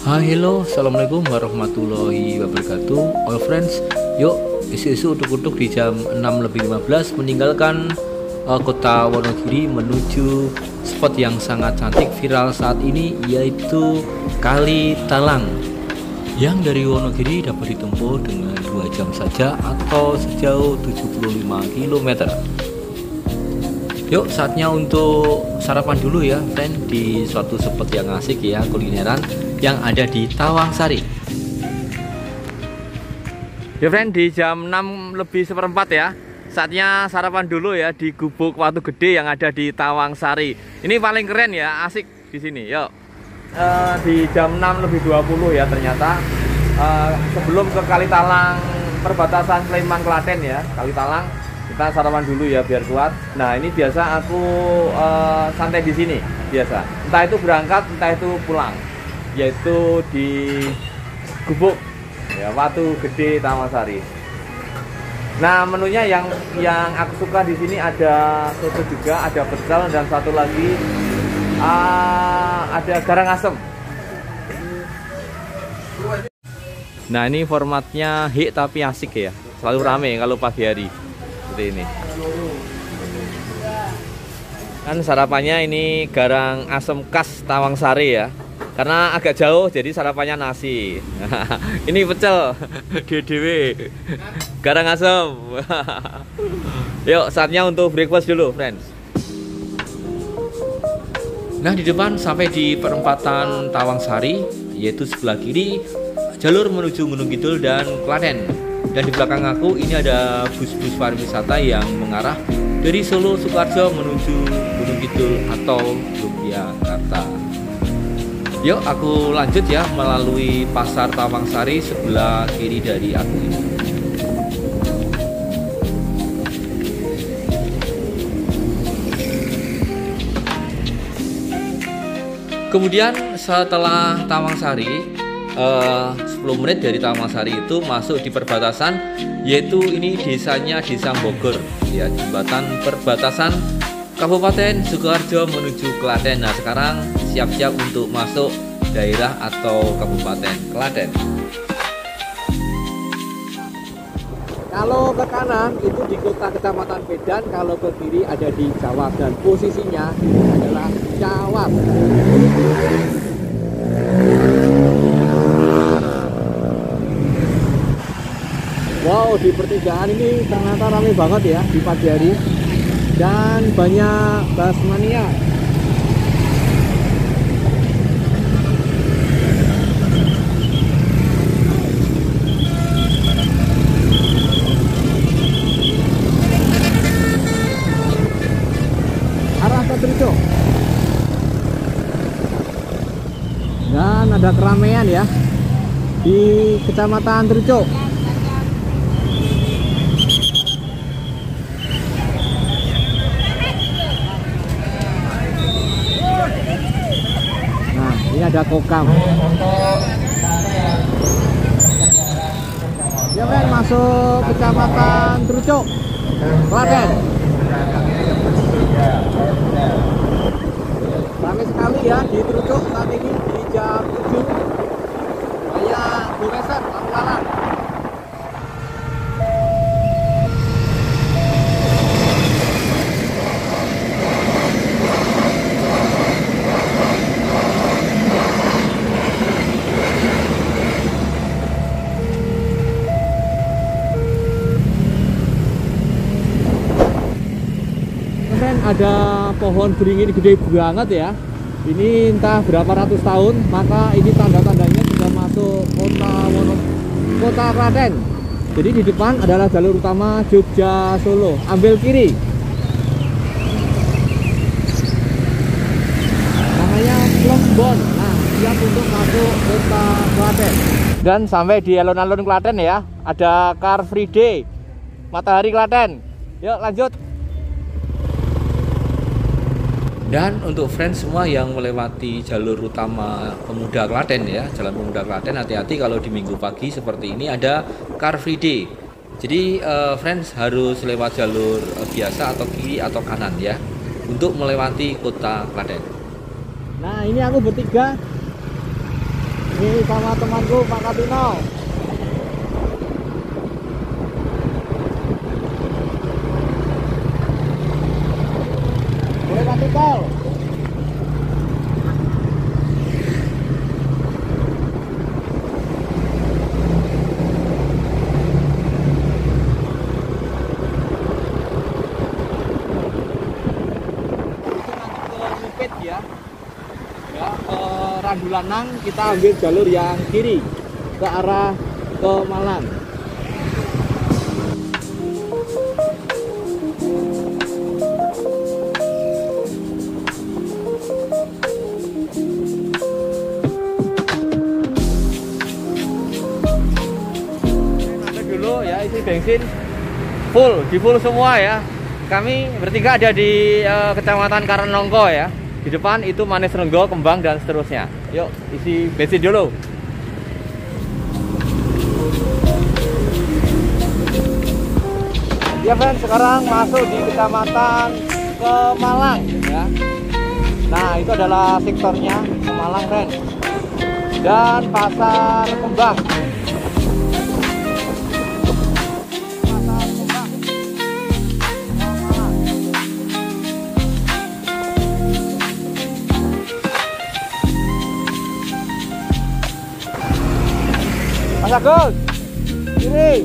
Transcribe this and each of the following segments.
Hello, assalamualaikum warahmatullahi wabarakatuh. All friends, yuk isu-isu utuk-utuk di jam 6:15 meninggalkan kota Wonogiri menuju spot yang sangat cantik viral saat ini, yaitu Kali Talang yang dari Wonogiri dapat ditempuh dengan 2 jam saja atau sejauh 75 km. Yuk, saatnya untuk sarapan dulu ya friend, di suatu spot yang asik ya, kulineran yang ada di Tawangsari. Ya friend, di jam 6:04 ya, saatnya sarapan dulu ya di Gubuk Watu Gede yang ada di Tawangsari. Ini paling keren ya, asik di sini. Yuk, di jam 6:20 ya ternyata, sebelum ke Kali Talang perbatasan Sleman Klaten ya, Kali Talang, kita sarapan dulu ya biar kuat. Nah, ini biasa aku santai di sini biasa. Entah itu berangkat, entah itu pulang, yaitu di Gubuk ya, Watu Gede Tawangsari. Nah, menunya yang aku suka di sini ada soto juga, ada pecel, dan satu lagi ada garang asem. Nah, ini formatnya hik tapi asik ya, selalu rame kalau pagi hari seperti ini. Kan sarapannya ini garang asem khas Tawangsari ya, karena agak jauh jadi sarapannya nasi. Ini pecel GDW, garang asem. Yuk, saatnya untuk breakfast dulu friends. Nah, di depan sampai di perempatan Tawangsari, yaitu sebelah kiri jalur menuju Gunung Kidul dan Klaten. Dan di belakang aku ini ada bus-bus pariwisata yang mengarah dari Solo Sukoharjo menuju Gunung Kidul atau Yogyakarta. Yuk, aku lanjut ya melalui pasar Tawangsari sebelah kiri dari aku ini. Kemudian setelah Tawangsari, 10 menit dari Tawangsari itu masuk di perbatasan, yaitu ini desanya Desa Bogor ya, jembatan perbatasan Kabupaten Sukoharjo menuju Klaten. Nah, sekarang siap-siap untuk masuk daerah atau Kabupaten Klaten. Kalau ke kanan itu di kota Kecamatan Medan, kalau ke kiri ada di Jawab, dan posisinya adalah Jawab. Wow, di pertigaan ini ternyata ramai banget ya di pagi hari, dan banyak basmania. Arah ke Trucuk. Dan ada keramaian ya di Kecamatan Trucuk. Ini ada kokam. Ya men, masuk Kecamatan Trucuk, Klaten. Ramai sekali ya di Trucuk saat ini di jam 7. Banyak goresan, lalu-lalang. Ada pohon beringin gede banget ya. Ini entah berapa ratus tahun, maka ini tanda-tandanya sudah masuk kota Klaten. Jadi di depan adalah jalur utama Jogja Solo, ambil kiri. Namanya Plombon. Nah, siap untuk masuk kota Klaten. Dan sampai di alun-alun Klaten ya, ada Car Free Day Matahari Klaten. Yuk lanjut. Dan untuk friends semua yang melewati jalur utama Pemuda Klaten ya, Jalan Pemuda Klaten, hati-hati kalau di minggu pagi seperti ini ada Car Free Day. Jadi friends harus lewat jalur biasa atau kiri atau kanan ya, untuk melewati kota Klaten. Nah, ini aku bertiga Ini sama temanku Pak Katino. Boleh Pak Tito. Randulanang kita ambil jalur yang kiri ke arah ke Malang. Ada dulu ya, isi bensin full, di full semua ya. Kami bertiga ada di Kecamatan Karangnongko ya. Di depan itu Manis Renggo, Kembang, dan seterusnya. Yuk, isi bensin dulu. Ya friend, sekarang masuk di Kecamatan Kemalang ya. Nah, itu adalah sektornya Kemalang friend. Dan Pasar Kembang. Mas Agus, kiri.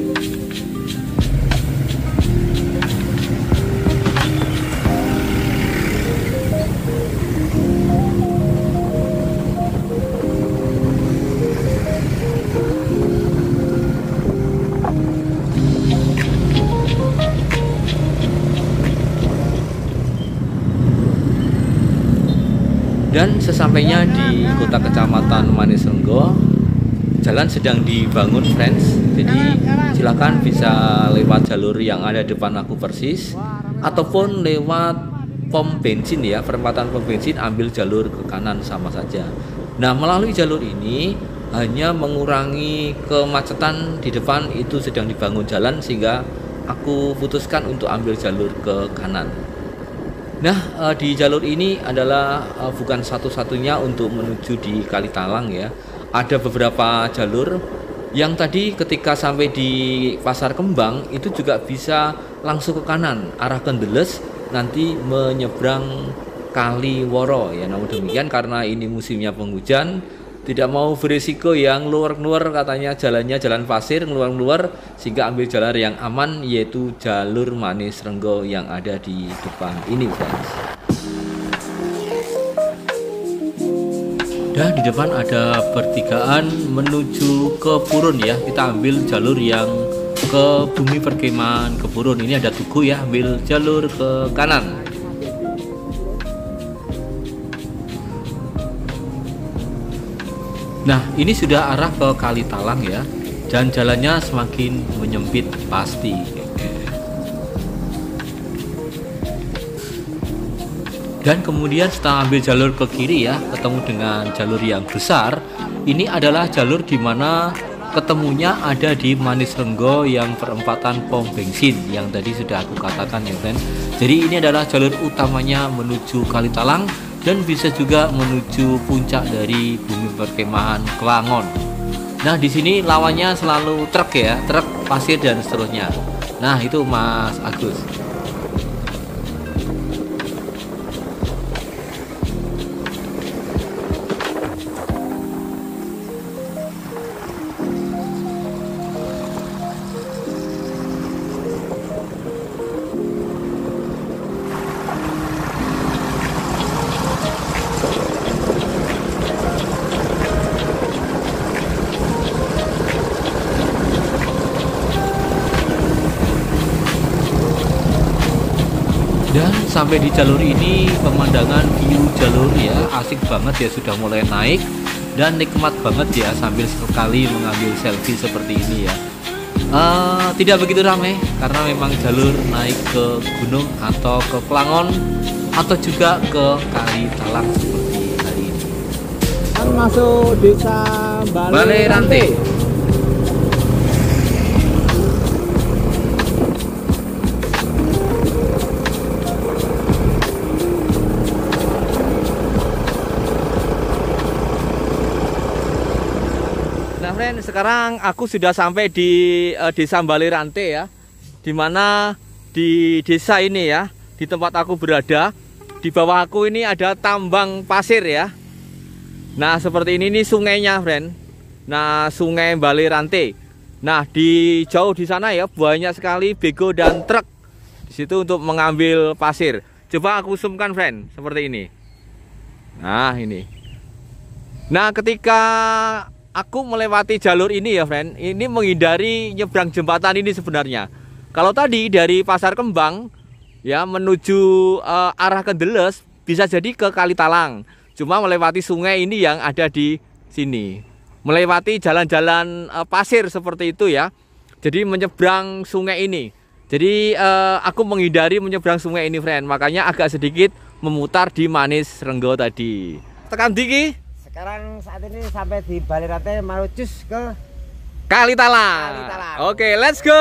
Dan sesampainya di kota Kecamatan Manis Renggo, jalan sedang dibangun friends, jadi silakan bisa lewat jalur yang ada depan aku persis, ataupun lewat pom bensin ya, perempatan pom bensin, ambil jalur ke kanan sama saja. Nah, melalui jalur ini hanya mengurangi kemacetan di depan, itu sedang dibangun jalan, sehingga aku putuskan untuk ambil jalur ke kanan. Nah, di jalur ini adalah bukan satu-satunya untuk menuju di Kalitalang ya. Ada beberapa jalur yang tadi ketika sampai di Pasar Kembang itu juga bisa langsung ke kanan arah Kendeles, nanti menyeberang Kali Woro ya. Namun demikian karena ini musimnya penghujan, tidak mau berisiko yang keluar-keluar, katanya jalannya jalan pasir keluar-keluar, sehingga ambil jalan yang aman, yaitu jalur Manis Renggo yang ada di depan ini friends. Dan di depan ada pertigaan menuju ke Purun ya. Kita ambil jalur yang ke Bumi Perkemahan ke Purun. Ini ada Tugu ya, ambil jalur ke kanan. Nah, ini sudah arah ke Kalitalang ya. Dan jalannya semakin menyempit pasti. Dan kemudian setelah ambil jalur ke kiri ya, ketemu dengan jalur yang besar. Ini adalah jalur di mana ketemunya ada di Manis Renggo yang perempatan pom bensin yang tadi sudah aku katakan ya friend. Jadi ini adalah jalur utamanya menuju Kalitalang dan bisa juga menuju puncak dari Bumi Perkemahan Kelangon. Nah, di sini lawannya selalu truk ya, truk, pasir, dan seterusnya. Nah, itu Mas Agus. Dan sampai di jalur ini pemandangan view jalur ya asik banget ya, sudah mulai naik dan nikmat banget ya sambil sekali mengambil selfie seperti ini ya. Tidak begitu ramai karena memang jalur naik ke gunung atau ke Kelangon atau juga ke Kalitalang seperti hari ini. Kan masuk desa Balai Rantai. Nah, friend, sekarang aku sudah sampai di Desa Balirante ya. Dimana di desa ini ya, di tempat aku berada, di bawah aku ini ada tambang pasir ya. Nah, seperti ini sungainya, friend. Nah, Sungai Balirante. Nah, di jauh di sana ya banyak sekali bego dan truk di situ untuk mengambil pasir. Coba aku zoomkan, friend, seperti ini. Nah, ini. Nah, ketika aku melewati jalur ini ya, friend, ini menghindari nyebrang jembatan ini sebenarnya. Kalau tadi dari Pasar Kembang ya menuju arah Kendeles bisa jadi ke Kalitalang. Cuma melewati sungai ini yang ada di sini. Melewati jalan-jalan pasir seperti itu ya. Jadi menyeberang sungai ini. Jadi aku menghindari menyeberang sungai ini, friend. Makanya agak sedikit memutar di Manis Renggo tadi. Tekan diki. Sekarang saat ini sampai di Balirante mau cus ke Kalitalang. Oke, let's go.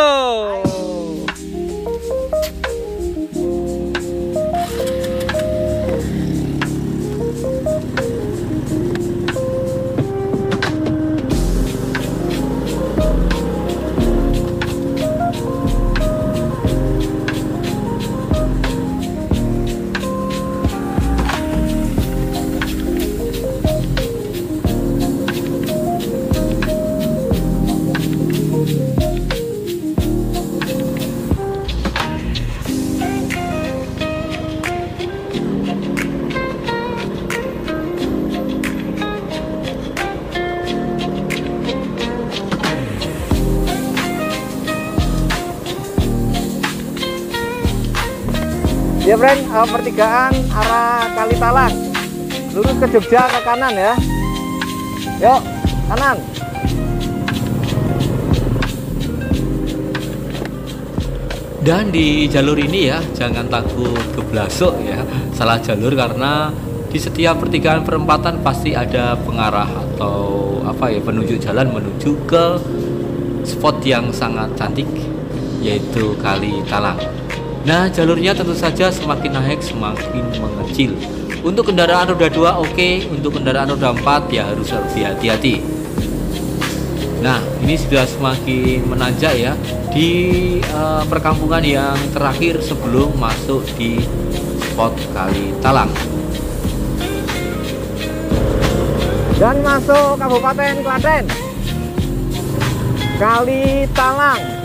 ya, friend, pertigaan arah Kalitalang. Lurus ke Jogja ke kanan ya. Yuk, kanan. Dan di jalur ini ya, jangan takut keblasok ya, salah jalur karena di setiap pertigaan perempatan pasti ada pengarah atau apa ya, penunjuk jalan menuju ke spot yang sangat cantik yaitu Kalitalang. Nah, jalurnya tentu saja semakin naik semakin mengecil. Untuk kendaraan roda 2 oke, untuk kendaraan roda 4 ya harus lebih hati-hati. Nah, ini sudah semakin menanjak ya di perkampungan yang terakhir sebelum masuk di spot Kalitalang. Dan masuk Kabupaten Klaten. Kalitalang.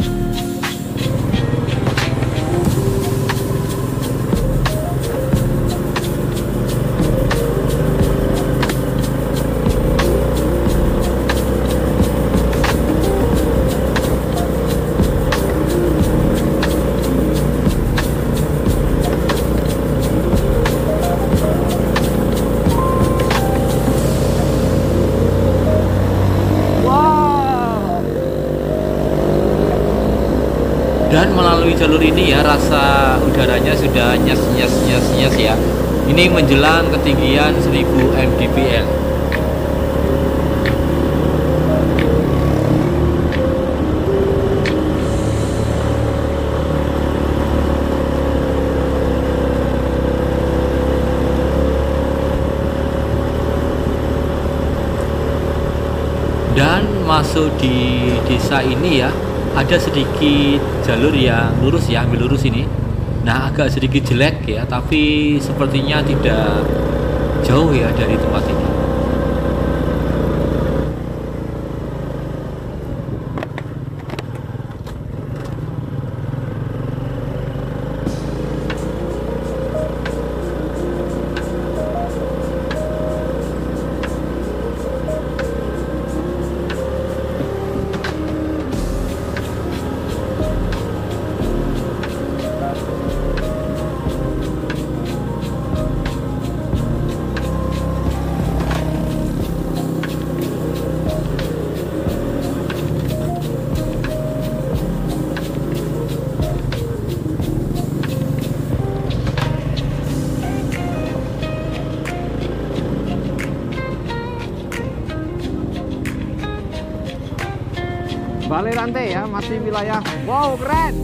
Dan melalui jalur ini ya rasa udaranya sudah nyes ya. Ini menjelang ketinggian 1000 mdpl. Dan masuk di desa ini ya, ada sedikit jalur yang lurus ya, ambil lurus ini. Nah, agak sedikit jelek ya, tapi sepertinya tidak jauh ya dari tempat ini. Balirante ya, masih wilayah. Wow, keren.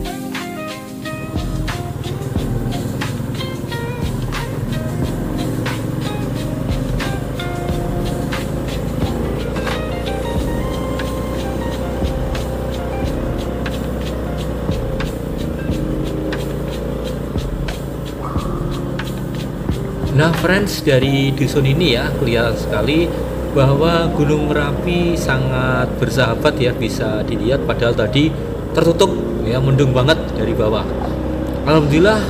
Nah friends, dari dusun ini ya kelihatan sekali bahwa Gunung Merapi sangat bersahabat ya, bisa dilihat padahal tadi tertutup ya, mendung banget dari bawah. Alhamdulillah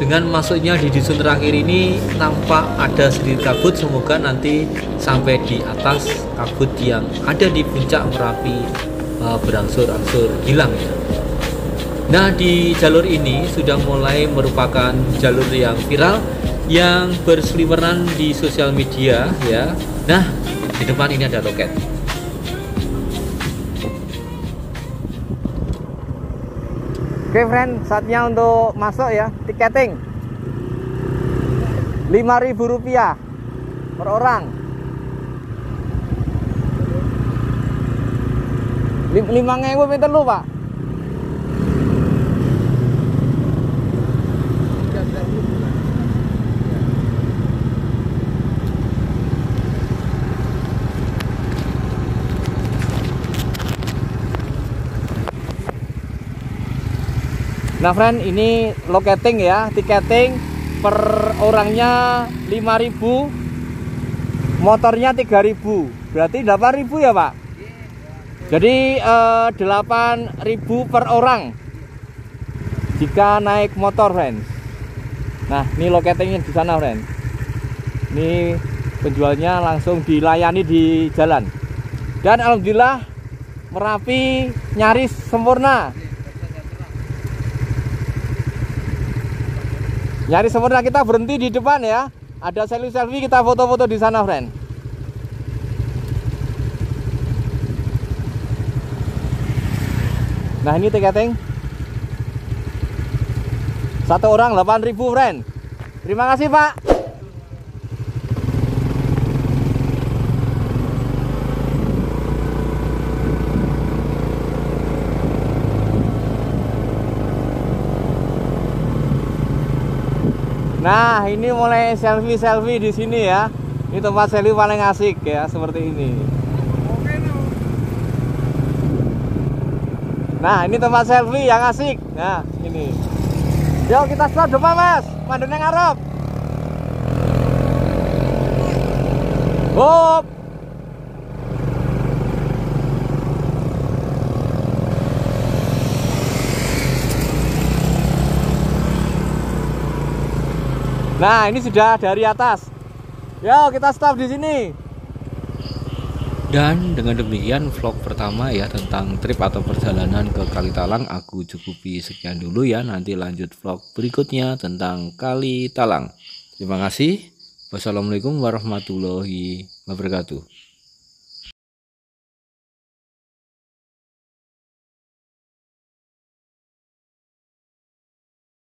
dengan masuknya di dusun terakhir ini nampak ada sedikit kabut, semoga nanti sampai di atas kabut yang ada di puncak Merapi berangsur-angsur hilang ya. Nah di jalur ini sudah mulai merupakan jalur yang viral yang berseliweran di sosial media ya. Nah di depan ini ada loket. Oke friend, saatnya untuk masuk ya. Tiketing Rp5.000 per orang. 5.000 meter lu Pak. Nah friend, ini locating ya, tiketing per orangnya 5.000, motornya 3.000, berarti 8.000 ya Pak. Jadi 8.000 per orang jika naik motor friend. Nah ini locatingnya di sana friend. Ini penjualnya langsung dilayani di jalan. Dan alhamdulillah Merapi nyaris sempurna. Nyaris sempurna, kita berhenti di depan ya. Ada selfie-selfie, kita foto-foto di sana, friend. Nah, ini tiketing. Satu orang 8.000, friend. Terima kasih, Pak. Nah, ini mulai selfie-selfie di sini ya. Ini tempat selfie paling asik ya, seperti ini. Nah, ini tempat selfie yang asik. Nah, ini. Yuk kita stop depan, Mas. Mandune ngarep. Hop. Nah, ini sudah dari atas. Yo, kita stop di sini. Dan dengan demikian vlog pertama ya tentang trip atau perjalanan ke Kalitalang aku cukupi sekian dulu ya. Nanti lanjut vlog berikutnya tentang Kalitalang. Terima kasih. Wassalamualaikum warahmatullahi wabarakatuh.